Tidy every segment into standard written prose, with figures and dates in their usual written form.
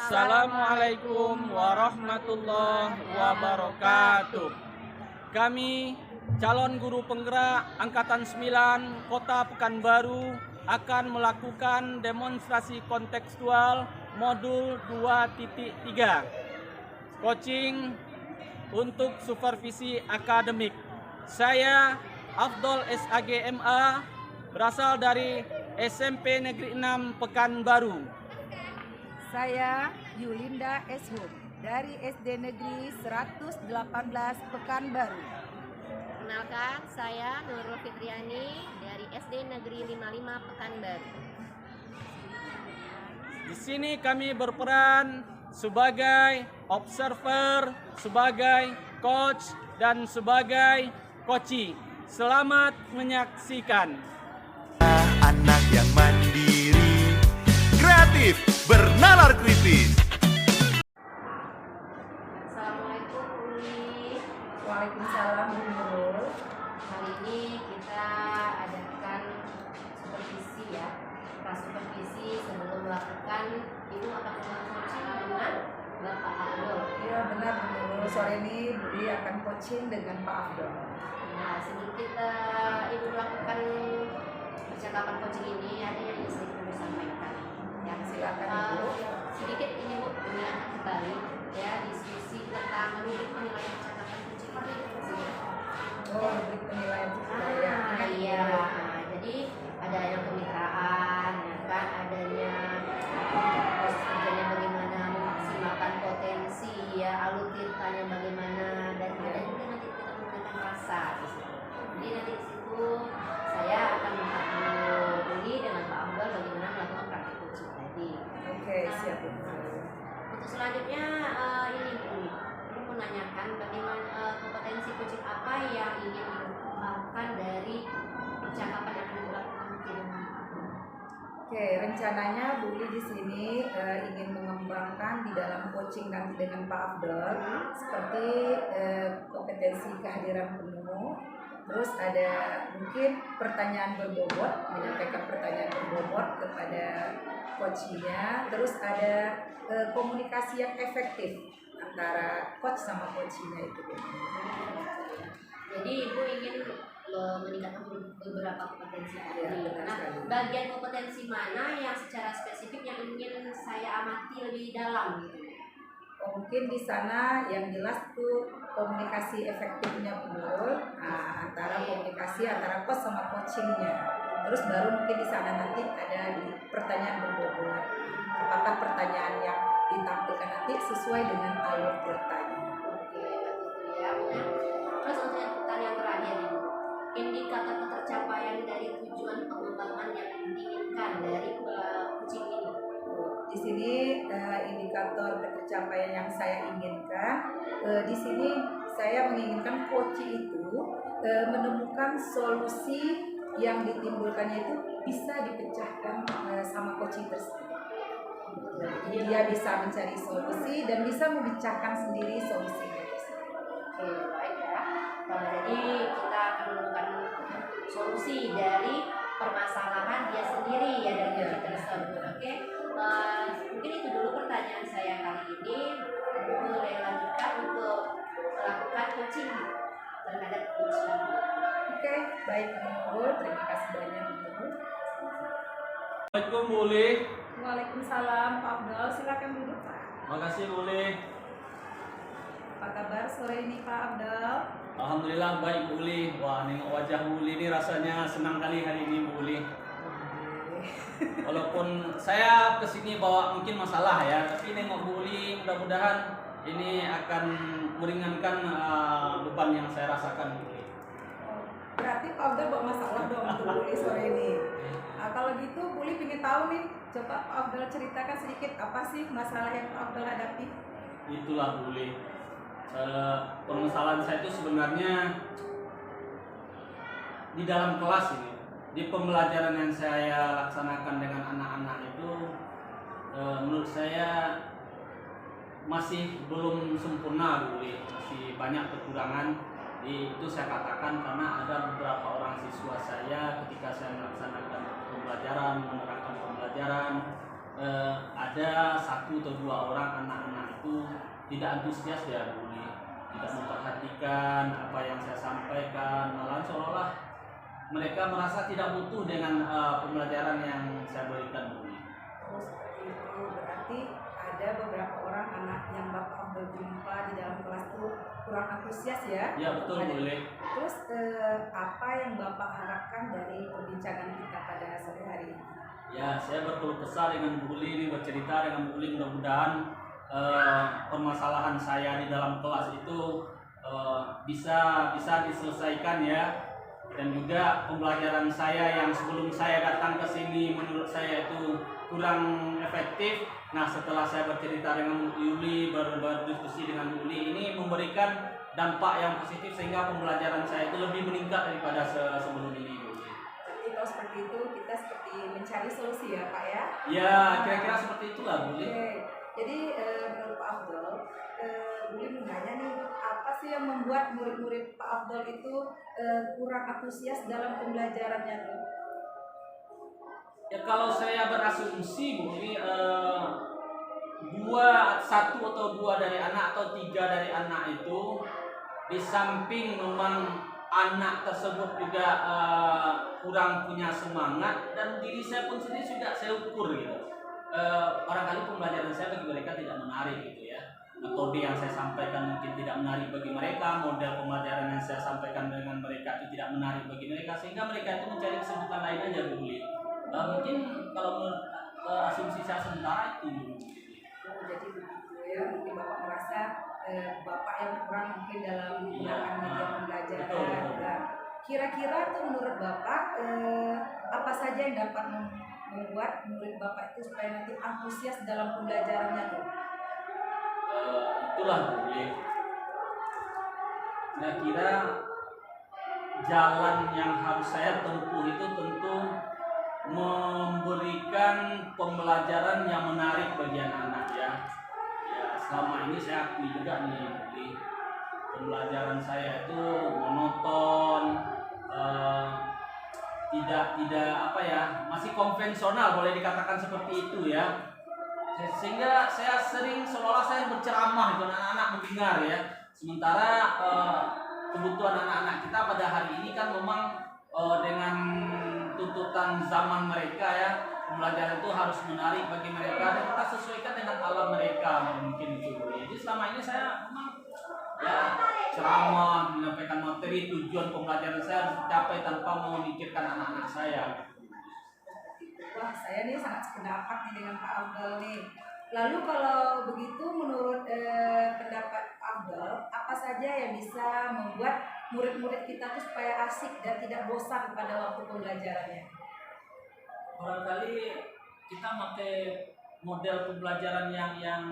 Assalamualaikum warahmatullahi wabarakatuh. Kami calon guru penggerak Angkatan 9 Kota Pekanbaru akan melakukan demonstrasi kontekstual modul 2.3 coaching untuk supervisi akademik. Saya Afdol SAGMA berasal dari SMP Negeri 6 Pekanbaru. Saya Yulinda Eshub dari SD Negeri 118 Pekanbaru. Kenalkan, saya Nurul Fitriani dari SD Negeri 55 Pekanbaru. Di sini kami berperan sebagai observer, sebagai coach, dan sebagai coachee. Selamat menyaksikan. Anak yang mandiri, kreatif, bernalar kritis. Assalamualaikum Uli. Waalaikumsalam Bu Nurul. Kali ini kita adakan supervisi ya. Supervisi sebelum melakukan Ibu akan coaching dengan Bapak Abdul. Iya benar Bu Nurul. Sore ini Budi akan coaching dengan Pak Abdul. Nah, sedikit Ibu melakukan percakapan coaching ini ada yang ingin sedikit Ibu sampaikan. Ya, Silakan Ibu. sedikit ini Bu mengingatkan kembali ya diskusi tentang rubrik penilaian percakapan coaching ini. Oh, rubrik penilaian budaya. Iya. Nah, jadi ada yang kemitraan, ya kan, adanya proses kerjanya bagaimana memaksimalkan potensi, ya, alutsistanya bagaimana, dan ada juga nanti kita menggunakan rasa di situ. Jadi nanti di situ saya akan minta Uli dengan Pak Abdul bagaimana melakukan praktik coaching tadi. Oke, siap Bu Nurul. Untuk selanjutnya ini Uli, aku menanyakan bagaimana kompetensi coaching apa yang ingin dikembangkan dari percakapan yang akan dilakukan dengan Oke, rencananya Budi di sini ingin mengembangkan di dalam coaching nanti dengan Pak Abdul seperti kompetensi kehadiran penuh, terus ada mungkin pertanyaan berbobot, menyampaikan pertanyaan berbobot kepada coachingnya, terus ada komunikasi yang efektif antara coach sama coachingnya itu. Jadi Ibu ingin meningkatkan beberapa kompetensi tadi. Ya, benar Nah, sekali. bagian kompetensi mana yang secara spesifik yang ingin saya amati lebih dalam gitu? Mungkin di sana yang jelas tuh komunikasi efektifnya betul, antara komunikasi antara coach sama coachingnya. Terus baru mungkin di sana nanti ada di pertanyaan berbobot. Apakah pertanyaan yang ditampilkan nanti sesuai dengan alur ceritanya? Oke, begitu ya. Nah, terus untuk yang pertanyaan terakhir Ibu, indikator ketercapaian dari tujuan pengembangan yang diinginkan dari coaching ini. Di sini indikator ketercapaian yang saya inginkan, di sini saya menginginkan coaching itu menemukan solusi yang ditimbulkannya itu bisa dipecahkan sama coaching tersebut. Jadi dia bisa mencari solusi dan bisa memecahkan sendiri solusinya. Oke, baik ya. Nah, jadi kita akan menemukan solusi dari permasalahan dia sendiri ya dari coaching tersebut. Oke, mungkin itu dulu pertanyaan saya kali ini. Boleh lanjutkan untuk melakukan coaching terhadap coaching. Oke, baik Bu. Terima kasih banyak Bu. Assalamualaikum Bu Uli. Waalaikumsalam Pak Abdul. Silakan duduk Pak. Makasih Bu Uli. Apa kabar sore ini Pak Abdul? Alhamdulillah baik Bu Uli. Wah, nengok wajah Bu Uli ini rasanya senang kali hari ini Bu Uli. Walaupun saya kesini bawa mungkin masalah ya, tapi nengok Bu Uli mudah-mudahan ini akan meringankan beban yang saya rasakan Bu Uli. Berarti Pak Abdul bawa masalah dong untuk Buli sore ini. Nah, kalau gitu Buli pengen tahu nih, coba Pak Abdul ceritakan sedikit apa sih masalah yang Pak Abdul hadapi? Itulah Bu Uli. Permasalahan saya itu sebenarnya di dalam kelas ini, di pembelajaran yang saya laksanakan dengan anak-anak itu, menurut saya masih belum sempurna, Bu. Masih banyak kekurangan. Itu saya katakan karena ada beberapa orang siswa saya ketika saya melaksanakan pembelajaran, menerapkan pembelajaran, ada 1 atau 2 orang anak-anak itu tidak antusias ya, Bu. Tidak memperhatikan apa yang saya sampaikan, malah seolah-olah mereka merasa tidak butuh dengan pembelajaran yang saya berikan, Bu. Oh, seperti itu. Berarti ada beberapa orang anak yang Bapak berjumpa di dalam kelas itu kurang antusias ya? Ya, betul, boleh. Terus apa yang Bapak harapkan dari perbincangan kita pada sore hari ini? Ya, saya berkeluh kesah dengan Bu Uli ini, bercerita dengan Bu Uli, mudah-mudahan permasalahan saya di dalam kelas itu bisa diselesaikan ya. Dan juga pembelajaran saya yang sebelum saya datang ke sini menurut saya itu kurang efektif. Nah, setelah saya bercerita dengan Bu Yuli, berdiskusi dengan Bu Uli, ini memberikan dampak yang positif sehingga pembelajaran saya itu lebih meningkat daripada sebelum ini, Bu Uli. Jadi kalau seperti itu kita seperti mencari solusi ya Pak ya? Ya, kira-kira seperti itulah, Bu Uli. Oke. Jadi menurut Pak Afdol, Bu Uli mau nanya nih, apa sih yang membuat murid-murid Pak Afdol itu kurang antusias dalam pembelajarannya tuh? Ya, kalau saya berasumsi, Bu Uli, 1 atau 2 dari anak atau 3 dari anak itu, di samping memang anak tersebut juga kurang punya semangat, dan diri saya pun sendiri sudah saya ukur gitu. Barangkali pembelajaran saya bagi mereka tidak menarik gitu ya. Metode yang saya sampaikan mungkin tidak menarik bagi mereka, model pembelajaran yang saya sampaikan dengan mereka itu tidak menarik bagi mereka, sehingga mereka itu mencari kesibukan lain aja, Bu Uli. Mungkin kalau menurut asumsi saya sementara itu. Oh, jadi begitu ya, mungkin Bapak merasa Bapak yang kurang mungkin dalam menggunakan media pembelajaran. Betul. Nah, kira-kira tuh menurut Bapak apa saja yang dapat membuat murid Bapak itu supaya nanti antusias dalam pembelajarannya tuh? Itulah, Bu Uli. Kira-kira jalan yang harus saya tempuh itu tentu memberikan pembelajaran yang menarik bagi anak-anak ya. Ya, selama ini saya akui juga nih, Bu Uli, pembelajaran saya itu monoton, tidak apa ya, masih konvensional, boleh dikatakan seperti itu ya. Sehingga saya sering seolah saya berceramah dengan anak-anak mendengar ya. Sementara kebutuhan anak-anak kita pada hari ini kan memang dengan tuntutan zaman mereka ya, pembelajaran itu harus menarik bagi mereka dan kita sesuaikan dengan alam mereka mungkin itu. Jadi selama ini saya memang ya ceramah, menyampaikan materi, tujuan pembelajaran saya harus dicapai tanpa memikirkan anak-anak saya. Wah, saya nih sangat sependapat nih dengan Pak Afdal nih. Lalu kalau begitu menurut pendapat Pak Afdal, apa saja yang bisa membuat murid-murid kita tuh supaya asik dan tidak bosan pada waktu pembelajarannya? Barangkali kita pakai model pembelajaran yang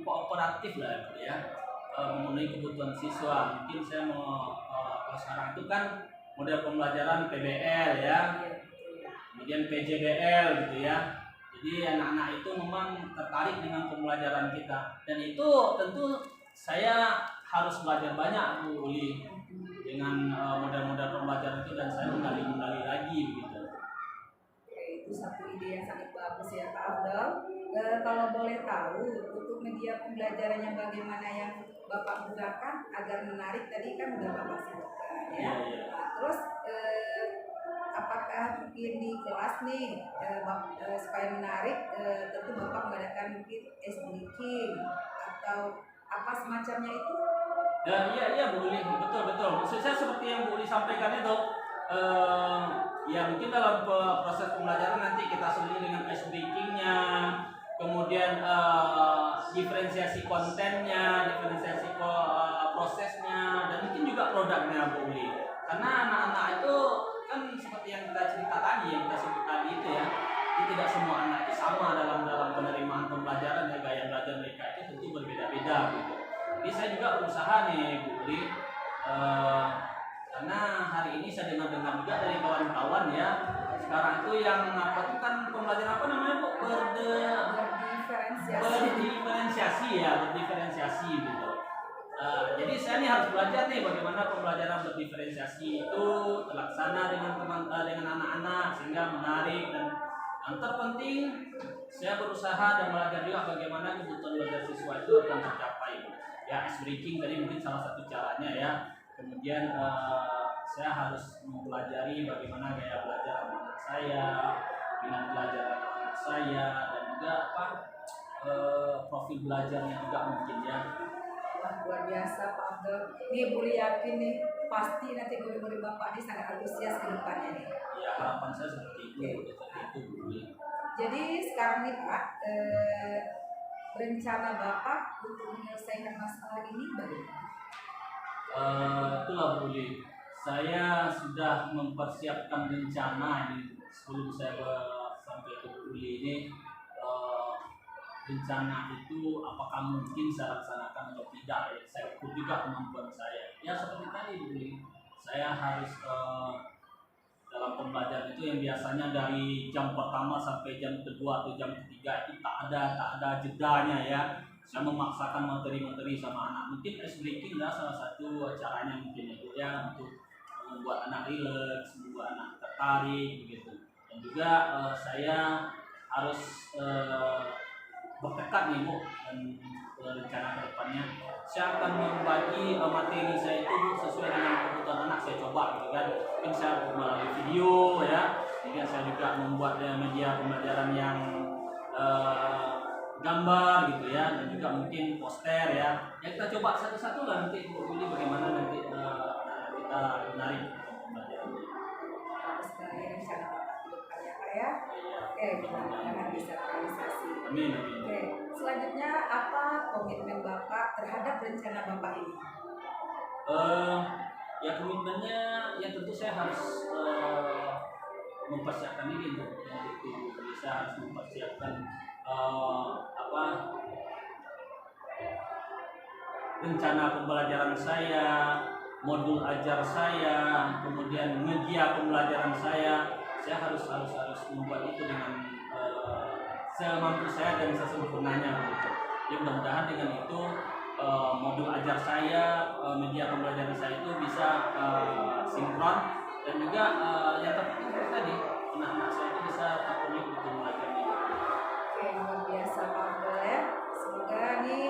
kooperatif lah ya, memenuhi kebutuhan siswa. Mungkin saya mau kalau sekarang itu kan model pembelajaran PBL ya, kemudian PJBL gitu ya. Jadi anak-anak itu memang tertarik dengan pembelajaran kita, dan itu tentu saya harus belajar banyak, Bu Uli, dengan model-model pembelajaran itu, dan saya menggali lagi begitu. Oke, itu satu ide yang sangat bagus ya Pak Afdal. Kalau boleh tahu untuk media pembelajaran yang bagaimana yang Bapak gunakan agar menarik, tadi kan udah Bapak sebutkan ya. Iya. Nah, terus apakah mungkin di kelas nih supaya menarik tentu Bapak mengadakan mungkin ice breaking atau apa semacamnya itu? Iya Bu Uli, betul. Maksud saya seperti yang Bu Uli sampaikan itu, ya mungkin dalam proses pembelajaran nanti kita sendiri dengan ice breaking-nya, kemudian diferensiasi kontennya, diferensiasi prosesnya, dan mungkin juga produknya, Bu Uli. Karena anak-anak itu kan seperti yang kita cerita tadi, yang kita sebut tadi itu ya, tidak semua anak itu sama dalam penerimaan pembelajaran, ya, gaya belajar mereka itu tentu berbeda-beda gitu. Tapi saya juga berusaha nih Bu Uli, karena hari ini saya dengar-dengar juga dari kawan-kawan ya, sekarang itu yang apa itu kan pembelajaran apa namanya Bu? Berdiferensiasi gitu. Jadi saya nih harus belajar nih bagaimana pembelajaran berdiferensiasi itu terlaksana dengan anak-anak sehingga menarik, dan yang terpenting saya berusaha dan belajar juga bagaimana kebutuhan belajar siswa itu akan tercapai. Ya, ice breaking tadi mungkin salah satu caranya ya. Kemudian saya harus mempelajari bagaimana gaya belajar anak saya, minat belajar anak saya, dan juga profil belajarnya juga mungkin ya. Wah, luar biasa Pak Abdul. Nih boleh yakin nih pasti nanti murid-murid Bapak ini sangat antusias ke depannya nih. Ya, harapan saya seperti itu, Jadi sekarang nih Pak, rencana Bapak untuk menyelesaikan masalah ini bagaimana? Itulah Bu Uli, saya sudah mempersiapkan rencana ini sebelum saya sampai ke Bu Uli ini. Rencana itu apakah mungkin saya laksanakan atau tidak ya, saya ukur juga kemampuan saya ya, seperti tadi Bu Uli, saya harus dalam pembelajaran itu yang biasanya dari jam pertama sampai jam kedua atau jam ketiga itu tak ada jedanya ya, saya memaksakan materi-materi sama anak. Mungkin ice breaking adalah salah satu caranya mungkin ya untuk membuat anak rileks, membuat anak tertarik begitu. Dan juga saya harus bertekad nih Bu, dan rencana kedepannya saya akan membagi materi saya itu sesuai dengan kebutuhan anak. Saya coba gitu kan, mungkin saya melalui video ya, jadi saya juga membuat media pembelajaran yang gambar gitu ya, dan juga mungkin poster ya. Ya kita coba satu-satu lah nanti Bu Uli bagaimana nanti kita menarik pembelajaran. Harus sekali rencana Bapak ke depannya Pak ya. Oke, mudah-mudahan bisa realisasi. Amin. Oke, selanjutnya apa komitmen Bapak terhadap rencana Bapak ini? Ya komitmennya ya tentu saya harus mempersiapkan diri untuk itu. Jadi saya harus mempersiapkan rencana pembelajaran saya, modul ajar saya, kemudian media pembelajaran saya harus membuat itu dengan semampu saya dan sesempurnanya begitu. Jadi mudah-mudahan dengan itu modul ajar saya, media pembelajaran saya itu bisa sinkron, dan juga yang terpenting tadi anak-anak saya itu bisa terpenuhi untuk belajarnya. Oke, luar biasa Pak Abdul ya. Semoga nih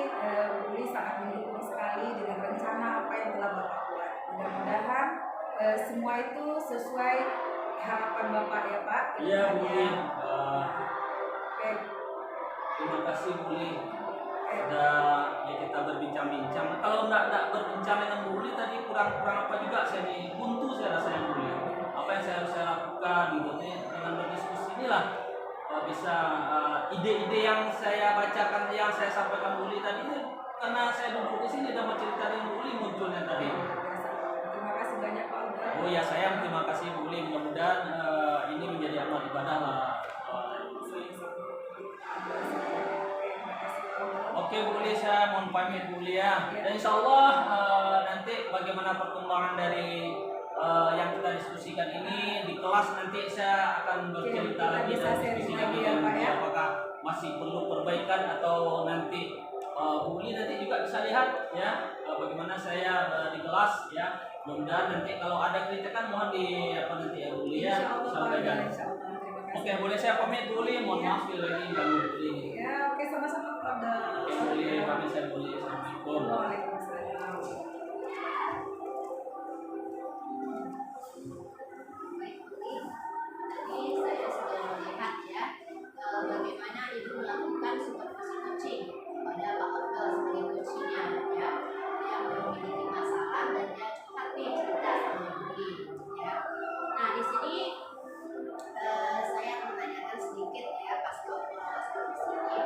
Bu Uli sangat mendukung sekali dengan rencana apa yang telah Bapak buat. Mudah-mudahan semua itu sesuai harapan Bapak ya Pak. Iya Bu Uli. Oke. Terima kasih Bu Uli. Sudah ya kita berbincang-bincang. Kalau enggak berbincang dengan Bu Uli tadi kurang apa juga, saya nih buntu saya rasanya Bu Uli. Apa yang saya harus lakukan gitu nih, dengan berdiskusi inilah bisa ide-ide yang saya bacakan, yang saya sampaikan Bu Uli tadi ini, karena saya duduk di sini dan bercerita dengan Bu Uli munculnya tadi. Terima kasih banyak Pak Abdul. Oh ya, saya terima kasih Bu Uli, mudah-mudahan ini menjadi amal ibadah lah. Oke Bu Uli, saya mohon pamit Bu Uli ya. Dan insya Allah nanti bagaimana perkembangan dari yang kita diskusikan ini di kelas, nanti saya akan bercerita lagi dan diskusi lagi dengan Bu Uli apakah masih perlu perbaikan atau nanti Bu Uli nanti juga bisa lihat ya bagaimana saya di kelas ya. Mudah-mudahan nanti kalau ada kritikan mohon nanti ya Bu Uli ya sampaikan. Oke, boleh saya pamit Bu Uli, mohon maaf sekali lagi ganggu Bu Uli. Ya, oke, sama-sama Pak Abdul. Oke Bu Uli, pamit saya Bu Uli. Assalamualaikum. Waalaikumsalam. Tadi saya sudah melihat ya bagaimana Ibu melakukan supervisi coaching kepada Pak Abdul sebagai coachnya ya, yang memiliki masalah dan dia cepat nih cerita sama Ibu ya. Nah di sini saya akan menanyakan sedikit ya pas supervisi ini,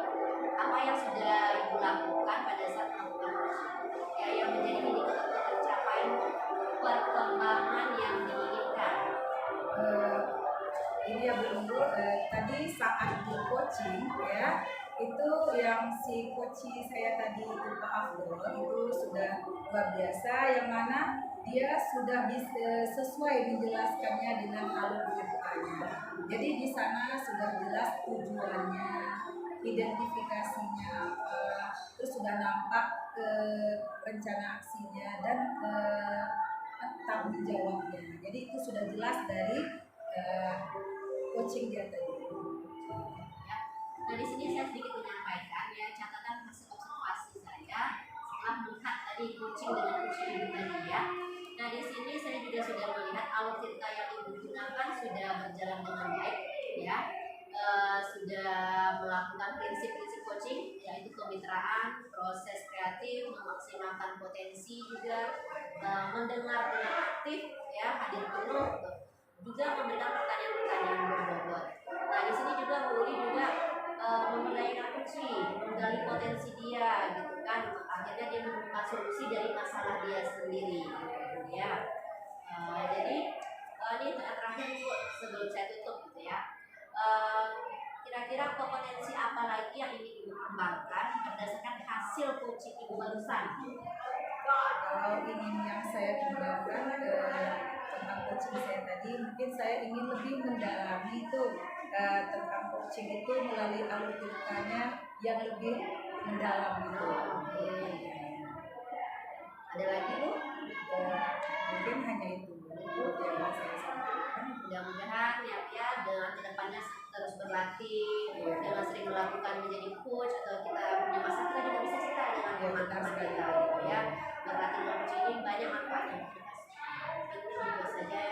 apa yang sudah Ibu lakukan pada saat melakukan coaching ya, yang menjadi indikator tercapai perkembangan yang diinginkan. Ini ya Bu Nurul, tadi saat di coaching ya, Itu yang si coach saya tadi itu Pak Afdol itu sudah luar biasa, yang mana dia sudah bisa sesuai menjelaskannya dengan alur ceritanya. Jadi di sana sudah jelas tujuannya, identifikasinya apa, terus sudah nampak rencana aksinya dan tanggung jawabnya. Jadi itu sudah jelas dari coaching dia tadi. Nah di sini saya sedikit menyampaikan ya catatan hasil observasi saya setelah melihat tadi coaching dengan coaching ibu tadi ya. Nah di sini saya juga sudah melihat alur cerita yang ibu gunakan sudah berjalan dengan baik ya. Sudah melakukan prinsip-prinsip coaching yaitu kemitraan, proses kreatif, memaksimalkan potensi juga, mendengar dengan aktif ya, hadir penuh, juga memberikan pertanyaan-pertanyaan berbobot. Nah di sini juga Bu Uli juga memberdayakan Uci, menggali potensi dia gitu kan, akhirnya dia menemukan solusi dari masalah dia sendiri gitu ya. Jadi ini terakhir Bu sebelum saya tutup gitu ya. Kira-kira kompetensi apa lagi yang ingin Ibu kembangkan berdasarkan hasil coaching Ibu barusan? Kalau ingin yang saya kembangkan tentang coaching saya tadi, mungkin saya ingin lebih mendalami itu tentang coaching itu melalui alur ceritanya yang lebih mendalam gitu. Ada lagi Bu? Mungkin hanya itu yang saya sampaikan. Mudah-mudahan ya dengan kedepannya terus berlatih, dengan sering melakukan menjadi coach atau kita punya masalah kita juga bisa cerita dengan teman-teman kita gitu ya. Berlatih dengan coach ini banyak manfaatnya. Itu saja